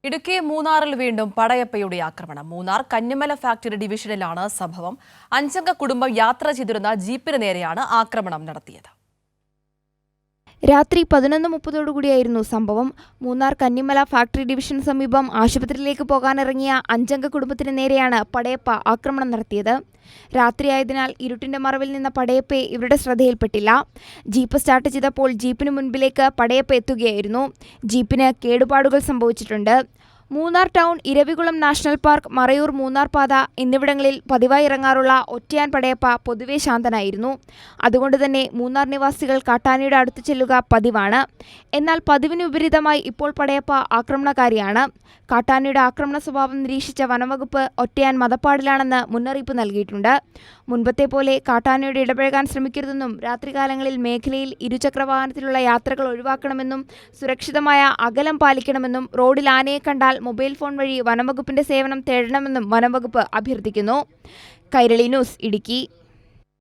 ഇടുക്കി മൂന്നാറിൽ വീണ്ടും പടയപ്പയുടെ ആക്രമണം. മൂന്നാർ കന്നിമല ഫാക്ടറി ഡിവിഷനിലാണ് സംഭവം. 5 അംഗ കുടുംബം യാത്ര ചെയ്തിരുന്ന ജീപ്പിന് നേരെയാണ് ആക്രമണം നടത്തിയത്. രാത്രി 11:30 സംഭവം. മൂന്നാർ കന്നിമല ഫാക്ടറി ഡിവിഷന് സമീപം ആശുപത്രിയിലേക്ക് പോകാനിറങ്ങിയ 5 അംഗ കുടുംബത്തിന് നേരെയാണ് പടയപ്പ ആക്രമണം നടത്തിയത്. രാത്രിയായതിനാൽ ഇരുട്ടിന്റെ മറവിൽ നിന്ന പടയപ്പയെ ഇവരുടെ ശ്രദ്ധയിൽപ്പെട്ടില്ല. ജീപ്പ് സ്റ്റാർട്ട് ചെയ്തപ്പോൾ ജീപ്പിന് മുൻപിലേക്ക് പടയപ്പ എത്തുകയായിരുന്നു. ജീപ്പിന് കേടുപാടുകൾ സംഭവിച്ചിട്ടുണ്ട്. Munnar town, Eravikulam national park, Marayoor Munnar പാത എന്നിവിടങ്ങളിൽ പതിവായി ഇറങ്ങാറുള്ള ഒറ്റയാൻ പടയപ്പ പൊതുവെ ശാന്തനായിരുന്നു. അതുകൊണ്ട് തന്നെ മൂന്നാർ നിവാസികൾ കാട്ടാനയുടെ അടുത്ത് ചെല്ലുക പതിവാണ്. എന്നാൽ പതിവിന് വിപരീതമായി ഇപ്പോൾ പടയപ്പ ആക്രമണകാരിയാണ്. കാട്ടാനയുടെ ആക്രമണ സ്വഭാവം നിരീക്ഷിച്ച വനംവകുപ്പ് ഒറ്റയാൻ മതപ്പാടിലാണെന്ന് മുന്നറിയിപ്പ് നൽകിയിട്ടുണ്ട്. മുൻപത്തെ പോലെ കാട്ടാനയോട് ഇടപഴകാൻ ശ്രമിക്കരുതെന്നും രാത്രികാലങ്ങളിൽ മേഖലയിൽ ഇരുചക്രവാഹനത്തിലുള്ള യാത്രകൾ ഒഴിവാക്കണമെന്നും സുരക്ഷിതമായ അകലം പാലിക്കണമെന്നും റോഡിൽ ആനയെ കണ്ടാൽ മൊബൈൽ ഫോൺ വഴി വനംവകുപ്പിന്റെ സേവനം തേടണമെന്നും വനംവകുപ്പ് അഭ്യർത്ഥിക്കുന്നു. കൈരളി ന്യൂസ്, ഇടുക്കി.